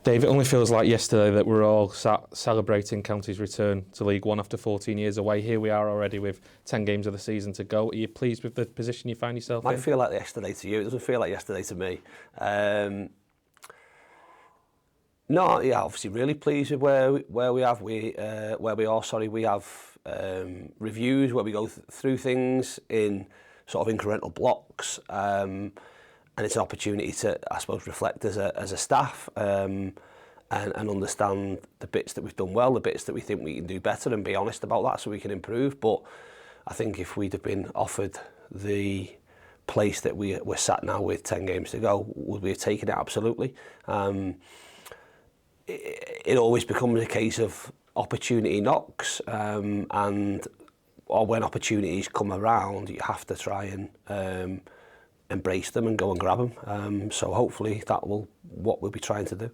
Dave, it only feels like yesterday that we're all sat celebrating County's return to League One after 14 years away. Here we are already with 10 games of the season to go. Are you pleased with the position you find yourself in? It might feel like yesterday to you. It doesn't feel like yesterday to me. No, yeah, obviously really pleased with where we are. We have reviews where we go through things in sort of incremental blocks, and it's an opportunity to, I suppose, reflect as a staff and understand the bits that we've done well, the bits that we think we can do better, and be honest about that so we can improve. But I think if we'd have been offered the place that we're sat now with 10 games to go, would we have taken it? Absolutely. It always becomes a case of opportunity knocks, or when opportunities come around, you have to try and embrace them and go and grab them. So hopefully that will what we'll be trying to do.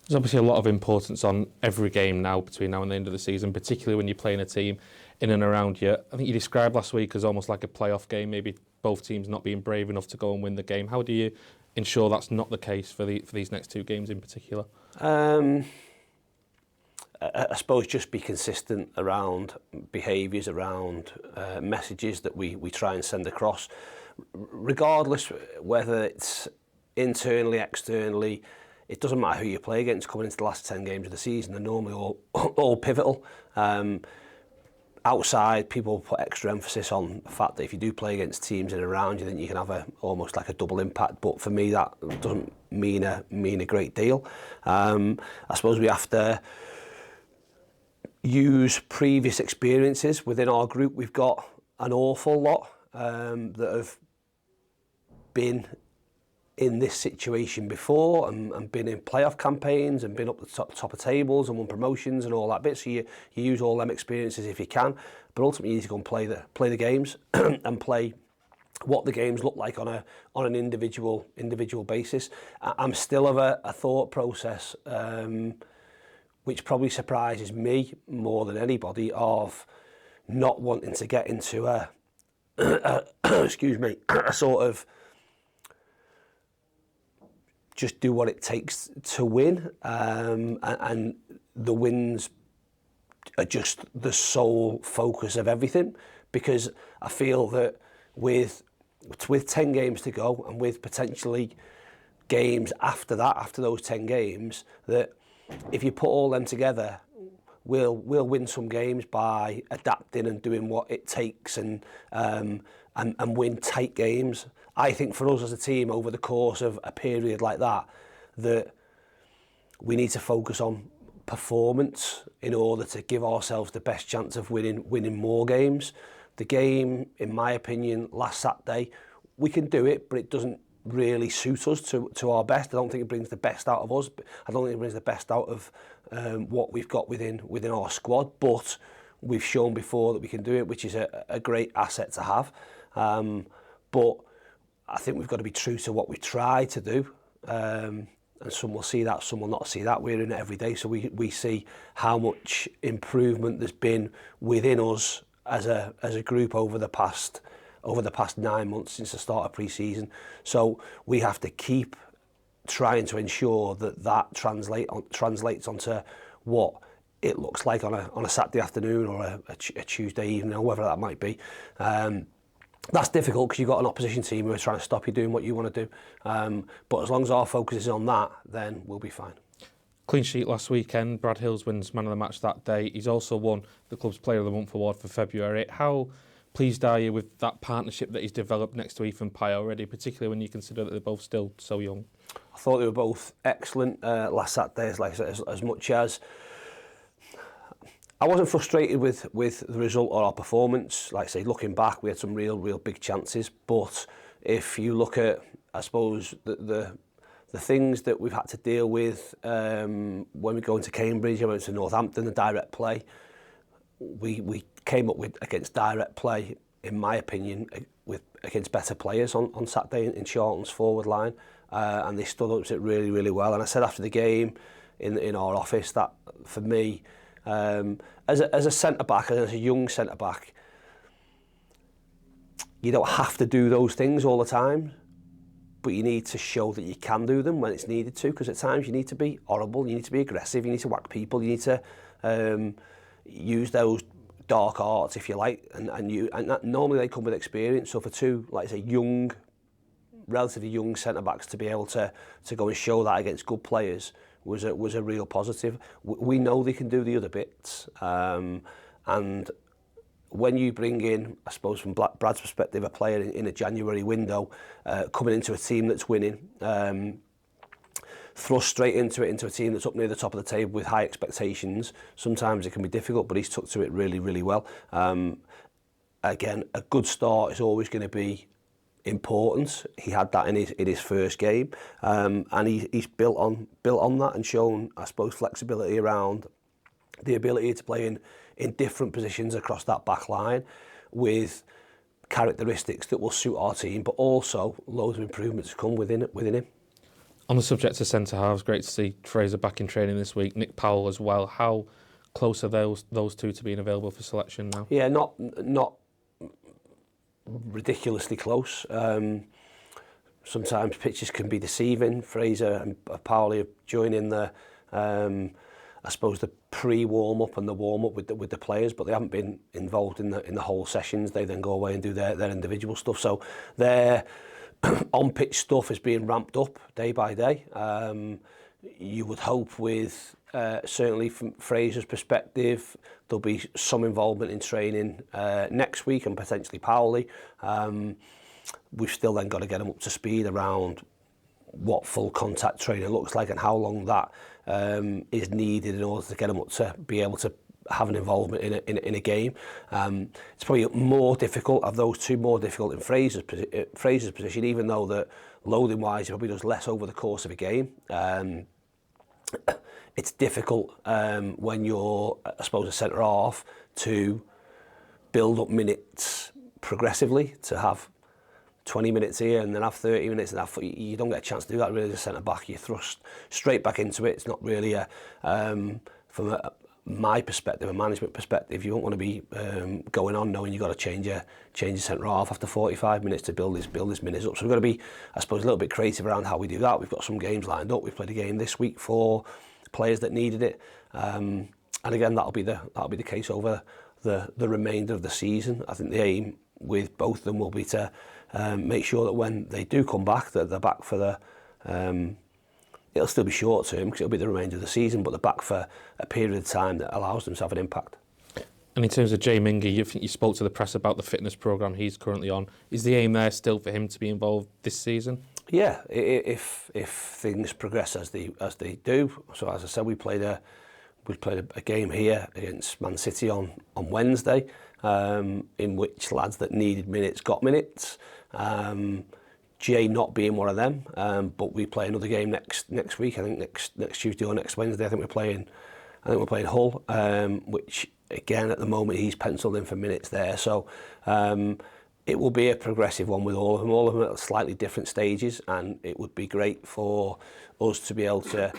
There's obviously a lot of importance on every game now between now and the end of the season, particularly when you're playing a team in and around you. I think you described last week as almost like a playoff game, maybe both teams not being brave enough to go and win the game. How do you ensure that's not the case for these next two games in particular? I suppose just be consistent around behaviours, around messages that we try and send across, regardless whether it's internally, externally. It doesn't matter who you play against coming into the last 10 games of the season. They're normally all pivotal. Outside, people put extra emphasis on the fact that if you do play against teams in and around you, then you can have almost like a double impact. But for me, that doesn't mean a great deal. I suppose we have to use previous experiences within our group. We've got an awful lot that have been in this situation before and been in playoff campaigns and been up the top of tables and won promotions and all that bit. So you use all them experiences if you can, but ultimately you need to go and play the games and play what the games look like on an individual basis. I'm still of a thought process which probably surprises me more than anybody, of not wanting to get into a excuse me, a sort of just do what it takes to win, and the wins are just the sole focus of everything, because I feel that with 10 games to go and with potentially games after that, after those 10 games, that if you put all them together, we'll win some games by adapting and doing what it takes and win tight games. I think for us as a team over the course of a period like that we need to focus on performance in order to give ourselves the best chance of winning more games. The game, in my opinion, last Saturday, we can do it, but it doesn't really suit us to our best. I don't think it brings the best out of us. I don't think it brings the best out of what we've got within our squad, but we've shown before that we can do it, which is a great asset to have. But I think we've got to be true to what we try to do, and some will see that, some will not see that. We're in it every day, so we see how much improvement there's been within us as a group over the past 9 months since the start of pre-season. So we have to keep trying to ensure that translates onto what it looks like on a Saturday afternoon or a Tuesday evening, or whatever that might be. That's difficult because you've got an opposition team who are trying to stop you doing what you want to do. But as long as our focus is on that, then we'll be fine. Clean sheet last weekend. Brad Hills wins man of the match that day. He's also won the club's Player of the Month award for February. How pleased are you with that partnership that he's developed next to Ethan Pye already, particularly when you consider that they're both still so young? I thought they were both excellent last Saturday, as much as I wasn't frustrated with the result or our performance. Like I say, looking back, we had some real big chances. But if you look at, I suppose, the things that we've had to deal with when we go into Cambridge, I went to Northampton, the direct play, we came up with against direct play, in my opinion, against better players on Saturday in Charlton's forward line, and they stood up to it really well. And I said after the game in our office that for me, as a centre back and as a young centre back, you don't have to do those things all the time, but you need to show that you can do them when it's needed to, because at times you need to be horrible, you need to be aggressive, you need to whack people, you need to use those dark arts, if you like, and that, normally they come with experience. So for two, like I say, relatively young centre-backs to be able to go and show that against good players was a real positive. We know they can do the other bits, and when you bring in, I suppose from Brad's perspective, a player in a January window, coming into a team that's winning, thrust straight into a team that's up near the top of the table with high expectations, sometimes it can be difficult, but he's took to it really, really well. Again, a good start is always going to be important. He had that in his first game, and he's built on that and shown, I suppose, flexibility around the ability to play in different positions across that back line with characteristics that will suit our team, but also loads of improvements to come within him. On the subject of centre halves, great to see Fraser back in training this week, Nick Powell as well. How close are those two to being available for selection now? Yeah, not ridiculously close. Sometimes pitches can be deceiving. Fraser and Powell are joining the I suppose the pre-warm-up and the warm-up with the players, but they haven't been involved in the whole sessions. They then go away and do their individual stuff. So their on-pitch stuff is being ramped up day by day. You would hope with, certainly from Fraser's perspective, there'll be some involvement in training next week and potentially Powley. We've still then got to get them up to speed around what full contact training looks like and how long that is needed in order to get them up to be able to have an involvement in a game. It's probably more difficult, of those two, more difficult in Fraser's position, even though that loading wise he probably does less over the course of a game. It's difficult when you're, I suppose, a centre half to build up minutes progressively, to have 20 minutes here and then have 30 minutes and you don't get a chance to do that really as a centre back. You thrust straight back into it. It's not really from my perspective, a management perspective, you don't want to be going on knowing you've got to change your centre half after 45 minutes to build his minutes up. So we've got to be, I suppose, a little bit creative around how we do that. We've got some games lined up. We've played a game this week for players that needed it, and again that'll be the case over the remainder of the season. I think the aim with both of them will be to make sure that when they do come back, that they're back for the it'll still be short term because it'll be the remainder of the season, but they're back for a period of time that allows them to have an impact. And in terms of Jay Mingy, you spoke to the press about the fitness programme he's currently on. Is the aim there still for him to be involved this season? Yeah, if things progress as they do. So as I said, we played a game here against Man City on Wednesday, in which lads that needed minutes got minutes. Jay not being one of them, but we play another game next week. I think next Tuesday or next Wednesday. I think we're playing Hull, which again at the moment he's penciled in for minutes there. So it will be a progressive one with all of them. All of them at slightly different stages, and it would be great for us to be able to,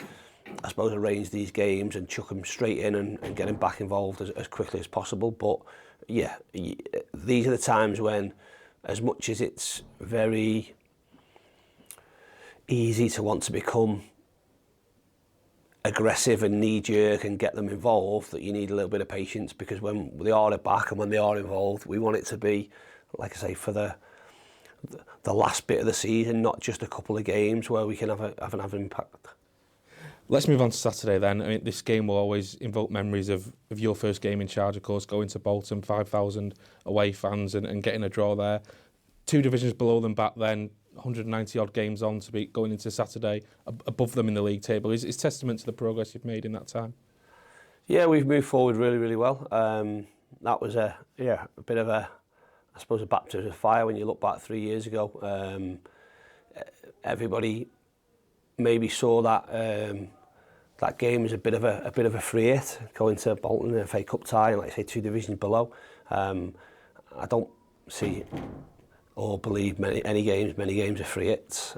I suppose, arrange these games and chuck them straight in and get them back involved as quickly as possible. But yeah, these are the times when, as much as it's very easy to want to become aggressive and knee-jerk and get them involved, that you need a little bit of patience, because when they are back and when they are involved, we want it to be, like I say, for the last bit of the season, not just a couple of games where we can have an impact. Let's move on to Saturday then. I mean, this game will always invoke memories of your first game in charge, of course, going to Bolton, 5,000 away fans and getting a draw there. 2 divisions below them back then, 190 odd games on to be going into Saturday above them in the league table. Is testament to the progress you've made in that time? Yeah, we've moved forward really, really well. That was a bit of a, I suppose, a baptism of fire when you look back 3 years ago. Everybody maybe saw that game as a bit of a free hit, going to Bolton in a FA Cup tie and, like I say, 2 divisions below. I don't see or believe many games are free hits,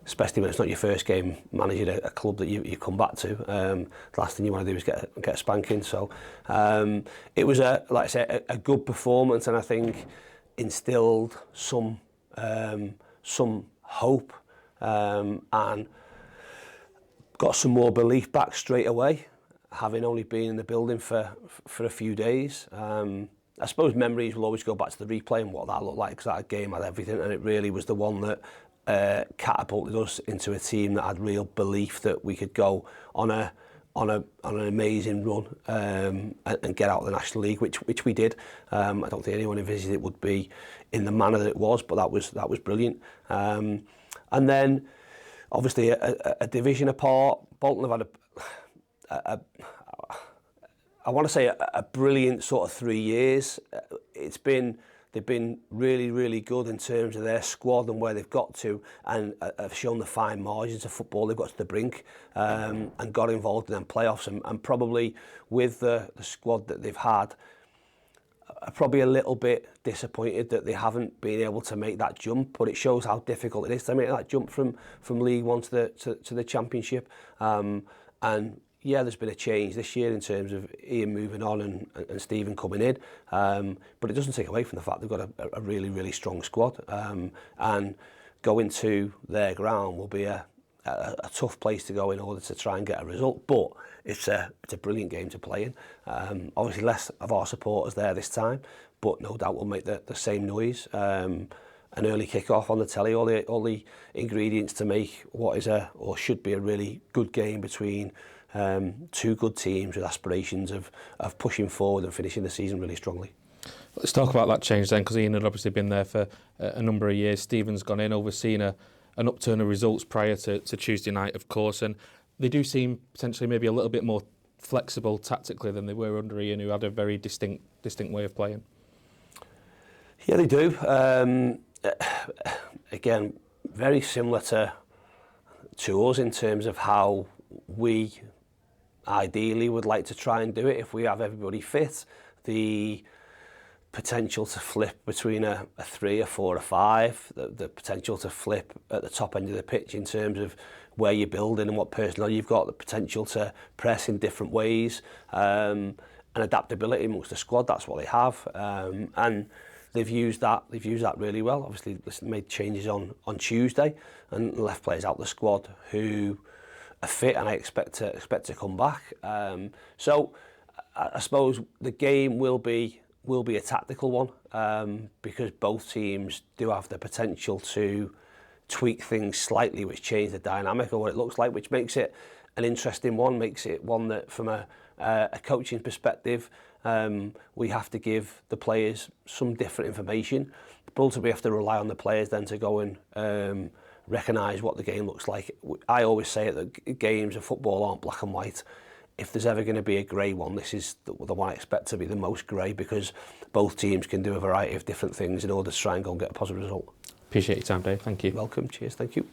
especially when it's not your first game managing a club that you come back to. The last thing you want to do is get a spanking. So it was like I say, a good performance, and I think instilled some hope, and got some more belief back straight away, having only been in the building for a few days. I suppose memories will always go back to the replay and what that looked like, because that game had everything, and it really was the one that catapulted us into a team that had real belief that we could go on an amazing run and get out of the National League, which we did. I don't think anyone envisaged it would be in the manner that it was, but that was brilliant. And then, obviously, a division apart, Bolton have had I want to say a brilliant sort of 3 years. They've been really, really good in terms of their squad and where they've got to, and have shown the fine margins of football. They've got to the brink and got involved in them playoffs, and probably with the squad that they've had, are probably a little bit disappointed that they haven't been able to make that jump, but it shows how difficult it is to make that jump from League One to the Championship. And yeah, there's been a change this year in terms of Ian moving on and Stephen coming in, but it doesn't take away from the fact they've got a really, really strong squad, and going to their ground will be a tough place to go in order to try and get a result, but it's a brilliant game to play in. Obviously less of our supporters there this time, but no doubt we'll make the same noise. An early kick-off on the telly, all the ingredients to make what is or should be a really good game between two good teams with aspirations of pushing forward and finishing the season really strongly. Let's talk about that change then, because Ian had obviously been there for a number of years. Stephen's gone in, overseen an upturn of results prior to Tuesday night, of course, and they do seem potentially maybe a little bit more flexible tactically than they were under Ian, who had a very distinct way of playing. Yeah, they do. Again, very similar to us in terms of how we ideally would like to try and do it if we have everybody fit. The potential to flip between a 3, a 4, a 5, the potential to flip at the top end of the pitch in terms of where you're building and what personnel you've got, the potential to press in different ways, and adaptability amongst the squad. That's what they have, and they've used that really well. Obviously, they made changes on Tuesday and left players out the squad who are fit, and I expect to come back. So I suppose the game will be a tactical one, because both teams do have the potential to tweak things slightly, which change the dynamic of what it looks like, which makes it an interesting one, makes it one that from a coaching perspective, we have to give the players some different information, but ultimately we have to rely on the players then to go and recognise what the game looks like. I always say that games of football aren't black and white. If there's ever going to be a grey one, this is the one I expect to be the most grey, because both teams can do a variety of different things in order to try and go and get a positive result. Appreciate your time, Dave. Thank you. Welcome. Cheers. Thank you.